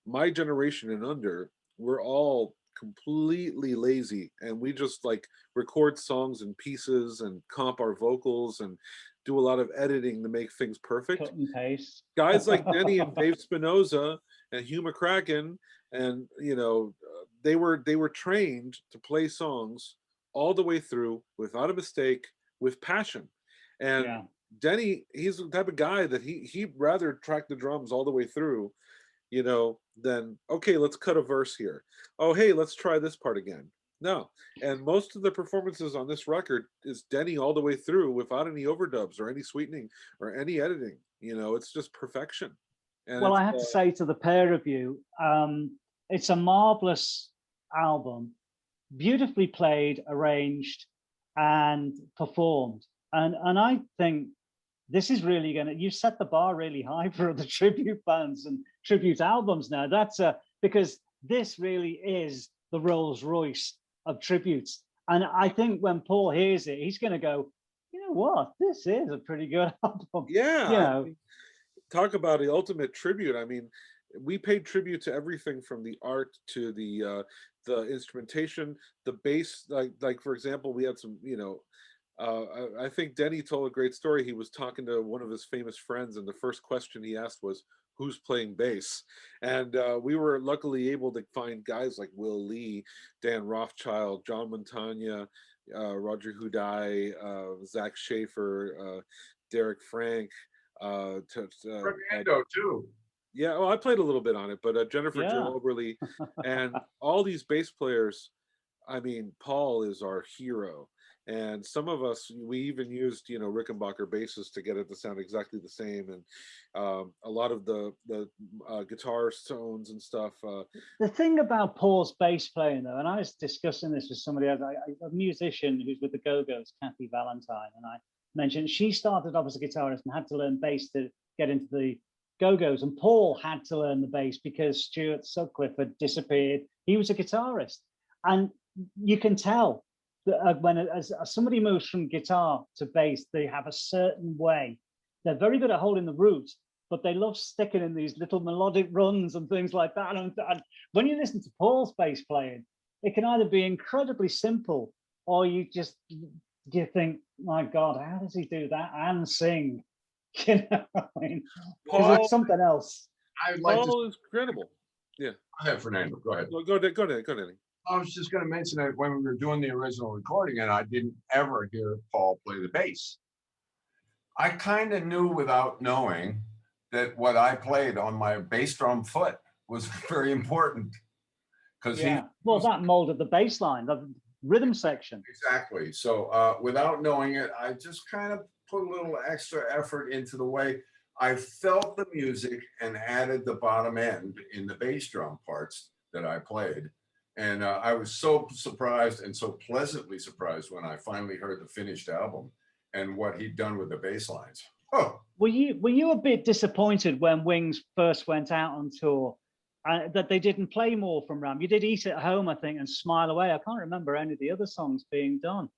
Speaker 2: my generation and under, we're all completely lazy, and we just like record songs in pieces and comp our vocals and do a lot of editing to make things perfect.
Speaker 1: Cut and paste.
Speaker 2: Guys like Denny and Dave Spinoza and Hugh McCracken, and you know, they were trained to play songs all the way through without a mistake, with passion. And Denny, he's the type of guy that he'd rather track the drums all the way through, you know, than, okay, let's cut a verse here. Oh, hey, let's try this part again. No. And most of the performances on this record is Denny all the way through without any overdubs or any sweetening or any editing. You know, it's just perfection. And
Speaker 1: well, I have to say to the pair of you, it's a marvelous album, beautifully played, arranged, and performed. And I think this is really going to, you set the bar really high for the tribute bands and tribute albums now. That's because this really is the Rolls Royce of tributes. And I think when Paul hears it, he's going to go, you know what, this is a pretty good album.
Speaker 2: Yeah.
Speaker 1: You know,
Speaker 2: talk about the ultimate tribute. I mean, we paid tribute to everything from the art to the instrumentation, the bass. Like for example, we had some, you know, I think Denny told a great story. He was talking to one of his famous friends, and the first question he asked was, "Who's playing bass?" And we were luckily able to find guys like Will Lee, Dan Rothschild, John Montagna, Roger Houday, Zach Schaefer, Derek Frank,
Speaker 3: Fernando too.
Speaker 2: Yeah, well, I played a little bit on it, but Jennifer Jill Oberly, and all these bass players. I mean, Paul is our hero. And some of us, we even used, you know, Rickenbacker basses to get it to sound exactly the same. And a lot of the guitar tones and stuff.
Speaker 1: The thing about Paul's bass playing, though, and I was discussing this with somebody else, a musician who's with the Go-Go's, Kathy Valentine, and I mentioned she started off as a guitarist and had to learn bass to get into the Go-Go's. And Paul had to learn the bass because Stuart Sutcliffe had disappeared. He was a guitarist. And you can tell when as somebody moves from guitar to bass, they have a certain way. They're very good at holding the roots, but they love sticking in these little melodic runs and things like that. And when you listen to Paul's bass playing, it can either be incredibly simple, or you think, my God, how does he do that and sing? You know, I mean, it's something else.
Speaker 2: Paul is incredible. Yeah.
Speaker 3: Go ahead, Fernando. Go ahead.
Speaker 2: Go ahead.
Speaker 3: I was just going to mention that when we were doing the original recording, and I didn't ever hear Paul play the bass. I kind of knew without knowing that what I played on my bass drum foot was very important because he
Speaker 1: Well, that molded the bass line, the rhythm section.
Speaker 3: exactly. So without knowing it, I just kind of put a little extra effort into the way I felt the music and added the bottom end in the bass drum parts that I played. And I was so surprised and so pleasantly surprised when I finally heard the finished album and what he'd done with the bass lines. Oh,
Speaker 1: Were you a bit disappointed when Wings first went out on tour that they didn't play more from Ram? You did Eat at Home, I think, and Smile Away. I can't remember any of the other songs being done.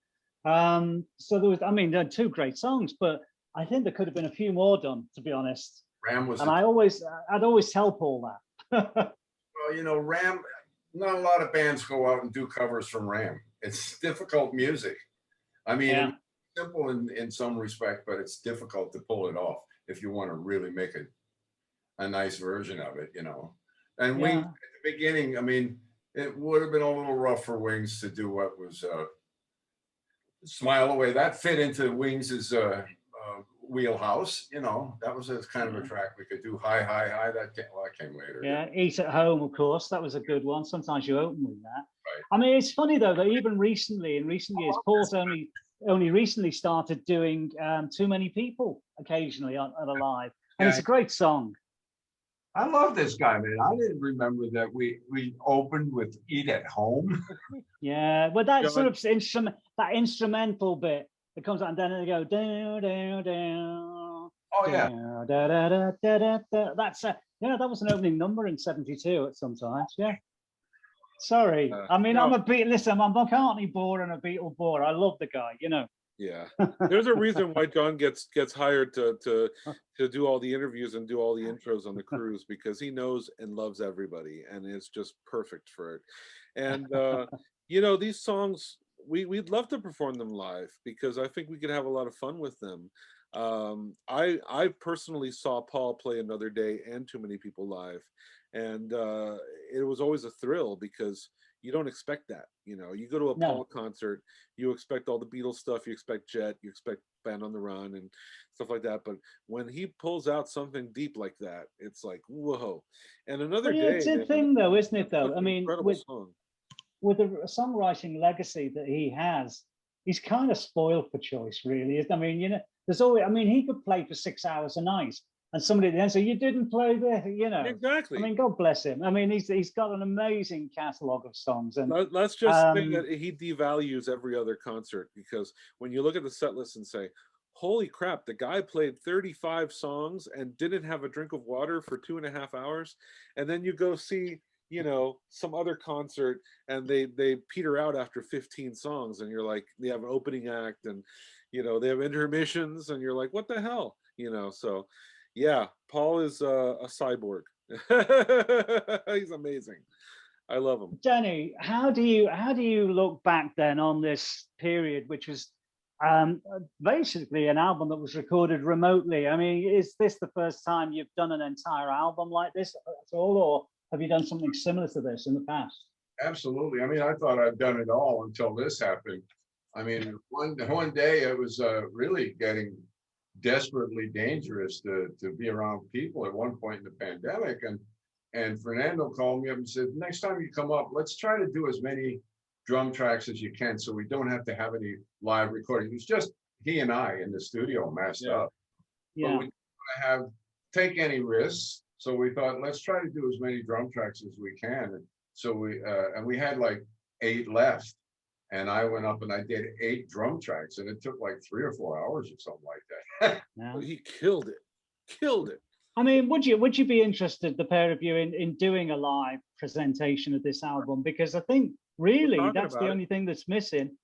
Speaker 1: So there was, I mean, there are two great songs, but I think there could have been a few more done, to be honest.
Speaker 3: Ram was,
Speaker 1: and I'd always tell Paul that.
Speaker 3: well, you know, Ram, not a lot of bands go out and do covers from Ram. It's difficult music. I mean,
Speaker 1: Yeah.
Speaker 3: it's simple in some respect, but it's difficult to pull it off if you want to really make a nice version of it, you know. And
Speaker 1: Yeah.
Speaker 3: Wings at the beginning, I mean, it would have been a little rough for Wings to do what was Smile Away. That fit into Wings's wheelhouse, you know. That was a kind of a track we could do. High, high, high. That came later.
Speaker 1: Yeah, Eat at Home, of course. That was a good one. Sometimes you open with that.
Speaker 3: Right.
Speaker 1: I mean, it's funny though that even recently, in recent years, Paul's only recently started doing Too Many People occasionally at a live, and it's a great song.
Speaker 4: I love this guy, man. I didn't remember that we opened with Eat at Home.
Speaker 1: Yeah, but that sort of instrumental bit that comes out and then they go down, down, down.
Speaker 4: Oh yeah.
Speaker 1: Down, da, da, da, da, da, da. That's yeah, that was an opening number in '72 at some times. Yeah. Sorry, I mean, I'm a McCartney bore and a Beatle bore. I love the guy, you know.
Speaker 2: Yeah, there's a reason why John gets hired to do all the interviews and do all the intros on the cruise, because he knows and loves everybody, and it's just perfect for it. And you know, these songs, we'd love to perform them live because I think we could have a lot of fun with them. I personally saw Paul play Another Day and Too Many People live, and it was always a thrill because you don't expect that. You know, you go to a Paul concert, you expect all the Beatles stuff, you expect Jet, you expect Band on the Run and stuff like that. But when he pulls out something deep like that, it's like, whoa. And Another Day,
Speaker 1: it's a thing though, isn't it though? I mean,
Speaker 2: song.
Speaker 1: With the songwriting legacy that he has, he's kind of spoiled for choice, really. I mean, you know, there's always, I mean, he could play for 6 hours a night. And somebody at the end say, you didn't play this, you know.
Speaker 2: Exactly.
Speaker 1: I mean, God bless him. I mean, he's got an amazing catalog of songs. And
Speaker 2: let's just say that he devalues every other concert, because when you look at the set list and say, holy crap, the guy played 35 songs and didn't have a drink of water for 2.5 hours. And then you go see, you know, some other concert and they peter out after 15 songs, and you're like, they have an opening act and, you know, they have intermissions and you're like, what the hell? You know, so yeah, Paul is a cyborg. He's amazing. I love him.
Speaker 1: Denny, how do you look back then on this period, which was basically an album that was recorded remotely? I mean, is this the first time you've done an entire album like this at all, or have you done something similar to this in the past?
Speaker 3: Absolutely. I mean, I thought I'd done it all until this happened. I mean, one day it was really getting desperately dangerous to be around people at one point in the pandemic, and Fernando called me up and said, next time you come up, let's try to do as many drum tracks as you can so we don't have to have any live recording. It was just he and I in the studio messed up.
Speaker 1: Yeah.
Speaker 3: But we didn't want to take any risks, so we thought, let's try to do as many drum tracks as we can. And so we had like 8 left. And I went up and I did 8 drum tracks, and it took like 3 or 4 hours or something like that.
Speaker 2: Yeah. He killed it.
Speaker 1: I mean, would you be interested, the pair of you, in doing a live presentation of this album? Because I think really that's the only thing that's missing,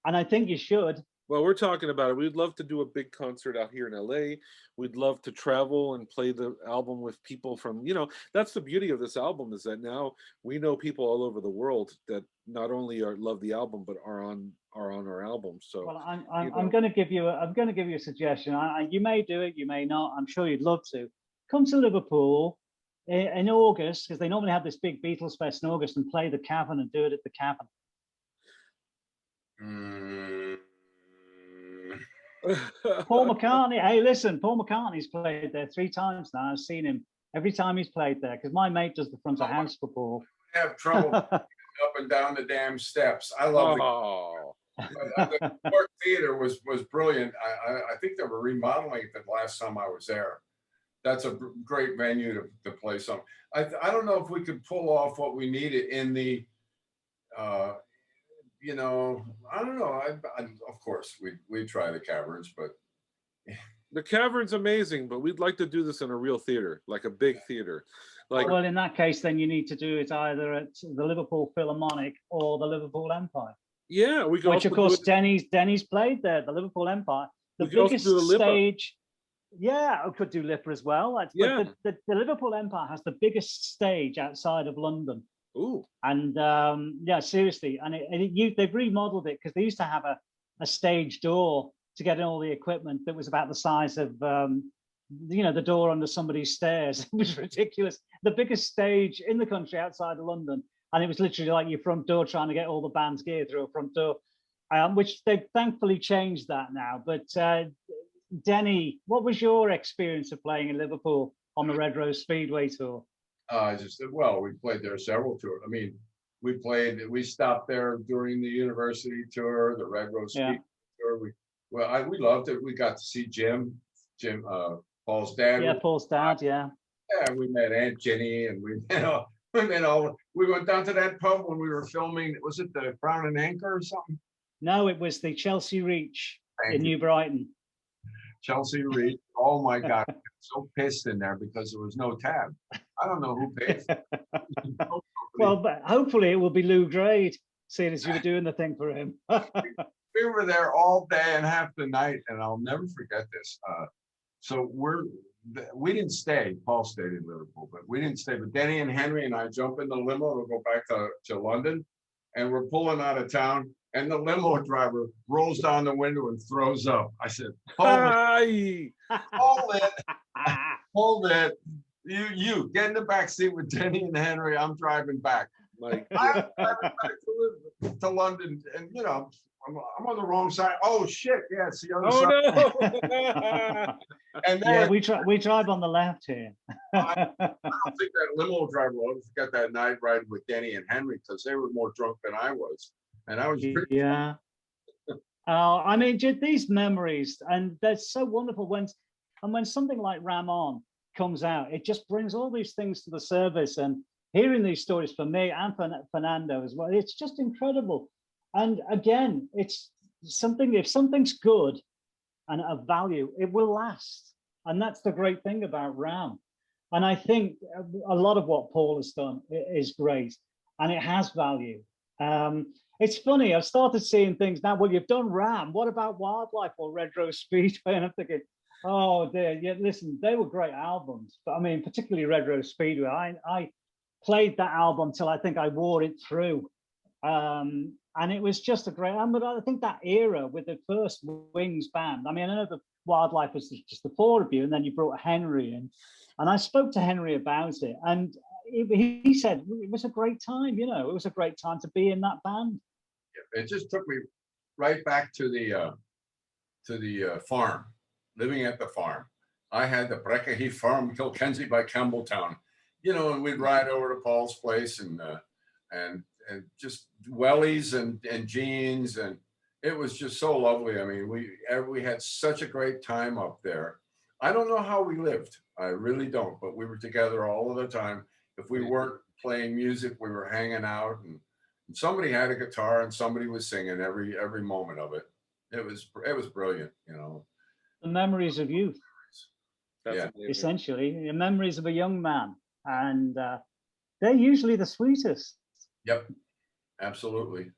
Speaker 1: and I think you should.
Speaker 2: Well, we're talking about it. We'd love to do a big concert out here in LA. We'd love to travel and play the album with people from, you know, that's the beauty of this album, is that now we know people all over the world that not only love the album, but are on our album. So
Speaker 1: well, I'm going to give you a suggestion. You may do it, you may not. I'm sure you'd love to. Come to Liverpool in August, because they normally have this big Beatles Fest in August, and play the Cavern and do it at the Cavern. Paul McCartney. Hey, listen, Paul McCartney's played there 3 times now. I've seen him every time he's played there because my mate does the front of house for Paul.
Speaker 3: I have trouble up and down the damn steps. I love the York Theater was brilliant. I think they were remodeling it the last time I was there. That's a great venue to play some. I don't know if we could pull off what we needed in the, you know, I don't know. Of course, we try the caverns, but
Speaker 2: the cavern's amazing. But we'd like to do this in a real theater, like a big theater. Like,
Speaker 1: well, in that case, then you need to do it either at the Liverpool Philharmonic or the Liverpool Empire.
Speaker 2: Yeah, we could.
Speaker 1: Which, of course, Denny's played there. The Liverpool Empire, the biggest stage. Yeah, I could do Lipa as well.
Speaker 2: Yeah.
Speaker 1: But the Liverpool Empire has the biggest stage outside of London.
Speaker 2: Ooh.
Speaker 1: And yeah, seriously, and they've remodeled it because they used to have a stage door to get in all the equipment that was about the size of you know, the door under somebody's stairs. It was ridiculous. The biggest stage in the country outside of London, and it was literally like your front door trying to get all the band's gear through a front door, which they've thankfully changed that now. But Denny, what was your experience of playing in Liverpool on the Red Rose Speedway tour?
Speaker 3: Well, we played there several tours. I mean, we stopped there during the university tour, the Red Rose Speedway tour. We loved it. We got to see Jim, Paul's dad.
Speaker 1: Yeah, Paul's dad. Yeah.
Speaker 3: Yeah, we met Aunt Jenny, and we went down to that pub when we were filming. Was it the Crown and Anchor or something?
Speaker 1: No, it was the Chelsea Reach in New Brighton.
Speaker 3: Chelsea Reach. Oh my God, I'm so pissed in there because there was no tab. I don't know who paid.
Speaker 1: Well, but hopefully it will be Lou Grade, seeing as you were doing the thing for him.
Speaker 3: We were there all day and half the night, and I'll never forget this. So we didn't stay. Paul stayed in Liverpool, but we didn't stay. But Denny and Henry and I jump in the limo to go back to London, and we're pulling out of town. And the limo driver rolls down the window and throws up. I said, hold it. You get in the back seat with Denny and Henry. I'm driving back. I'm driving back to London, and you know, I'm on the wrong side. Oh shit! Yeah, it's the other side.
Speaker 2: No.
Speaker 3: And then,
Speaker 1: yeah, we drive on the left here.
Speaker 3: I don't think that limo driver will ever forget that night riding with Denny and Henry because they were more drunk than I was. And I was pretty
Speaker 1: I mean, these memories, and they're so wonderful when something like Ram On comes out, it just brings all these things to the surface. And hearing these stories for me and for Fernando as well, it's just incredible. And again, it's something, if something's good and of value, it will last. And that's the great thing about Ram. And I think a lot of what Paul has done is great, and it has value. It's funny, I've started seeing things now. Well, you've done Ram. What about Wildlife or Red Rose Speedway? And I'm thinking, oh dear, yeah, listen, they were great albums. But I mean, particularly Red Rose Speedway. I played that album till I think I wore it through. And it was just a great album. But I think that era with the first Wings band, I mean, I know the Wildlife was just the 4 of you, and then you brought Henry in. And I spoke to Henry about it. And he said it was a great time, you know, it was a great time to be in that band.
Speaker 3: It just took me right back to the farm, living at the farm. I had the Breckahy Farm, Kilkenzie by Campbelltown, you know, and we'd ride over to Paul's place and just wellies and jeans, and it was just so lovely. I mean, we had such a great time up there. I don't know how we lived. I really don't, but we were together all of the time. If we weren't playing music, we were hanging out, and somebody had a guitar and somebody was singing every moment of it. It was brilliant, you know.
Speaker 1: The memories of youth.
Speaker 2: That's
Speaker 1: essentially the memories of a young man, and they're usually the sweetest.
Speaker 3: Yep, absolutely.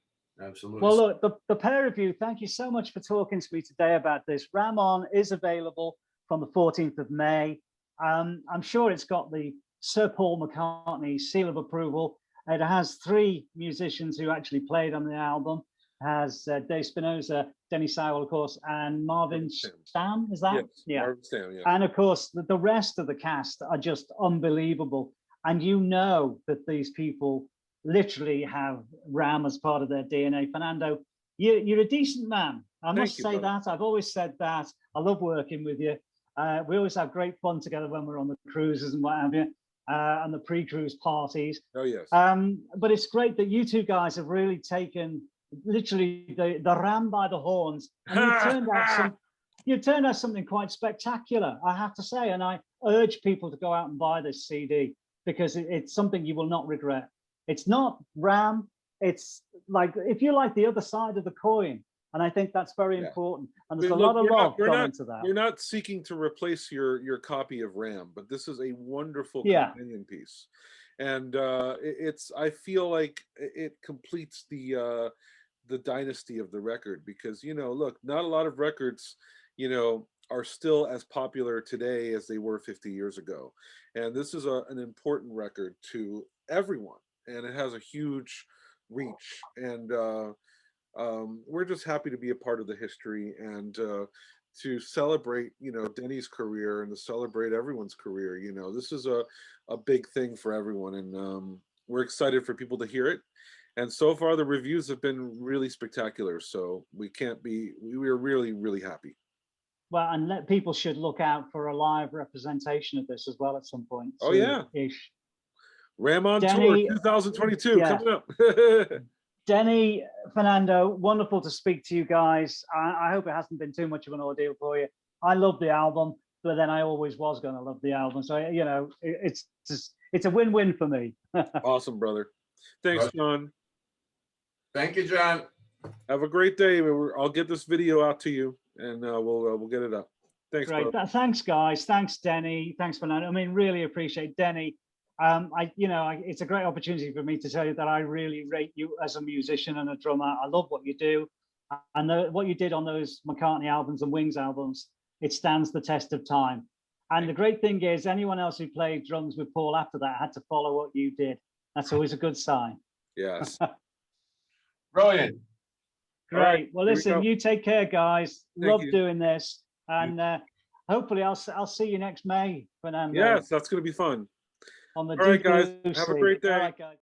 Speaker 1: Well, look, the pair of you, thank you so much for talking to me today about this. Ram On is available from the 14th of May. I'm sure it's got the Sir Paul McCartney seal of approval. It has 3 musicians who actually played on the album. It has Dave Spinoza, Denny Seiwell, of course, and Marvin Stam. Is that?
Speaker 2: Yes,
Speaker 1: yeah.
Speaker 2: Marvin Stam, yes.
Speaker 1: And of course, the rest of the cast are just unbelievable. And you know that these people literally have Ram as part of their DNA. Fernando, you're a decent man. I
Speaker 2: Thank
Speaker 1: must
Speaker 2: you,
Speaker 1: say
Speaker 2: brother.
Speaker 1: that. I've always said that. I love working with you. We always have great fun together when we're on the cruises and what have you, and the pre-cruise parties.
Speaker 2: Oh, yes.
Speaker 1: But it's great that you two guys have really taken literally the ram by the horns, and you've turned out something quite spectacular, I have to say. And I urge people to go out and buy this CD because it's something you will not regret. It's not Ram. It's like, if you like the other side of the coin, and I think that's very important. And there's a lot of love going into that.
Speaker 2: We're not seeking to replace your copy of Ram, but this is a wonderful companion piece, and I feel like it completes the dynasty of the record, because look, not a lot of records are still as popular today as they were 50 years ago, and this is an important record to everyone, and it has a huge reach, and we're just happy to be a part of the history, and to celebrate Denny's career, and to celebrate everyone's career. This is a big thing for everyone, and we're excited for people to hear it. And so far the reviews have been really spectacular, so we're really, really happy.
Speaker 1: Well, and people should look out for a live representation of this as well at some point.
Speaker 2: Oh yeah,
Speaker 1: ish.
Speaker 2: Ram on
Speaker 1: Denny,
Speaker 2: Tour 2022 coming up.
Speaker 1: Denny, Fernando, wonderful to speak to you guys. I hope it hasn't been too much of an ordeal for you. I love the album, but then I always was going to love the album. So, it's a win-win for me.
Speaker 2: Awesome, brother. Thanks, Jon.
Speaker 3: Thank you, Jon.
Speaker 2: Have a great day. I'll get this video out to you, and we'll get it up. Thanks,
Speaker 1: great.
Speaker 2: Brother.
Speaker 1: Thanks, guys. Thanks, Denny. Thanks, Fernando. I mean, really appreciate Denny. It's a great opportunity for me to tell you that I really rate you as a musician and a drummer. I love what you do, and what you did on those McCartney albums and Wings albums. It stands the test of time. And the great thing is, anyone else who played drums with Paul after that had to follow what you did. That's always a good sign.
Speaker 2: Yes.
Speaker 4: Brilliant.
Speaker 1: Great.
Speaker 2: Right,
Speaker 1: well, listen, you take care, guys. Love
Speaker 2: you.
Speaker 1: doing this, and hopefully I'll see you next May, Fernando.
Speaker 2: Yes, that's going to be fun.
Speaker 1: On the
Speaker 2: All right, guys.
Speaker 1: Deep Blue
Speaker 2: Have a
Speaker 1: Sea.
Speaker 2: great day.
Speaker 1: All right, guys.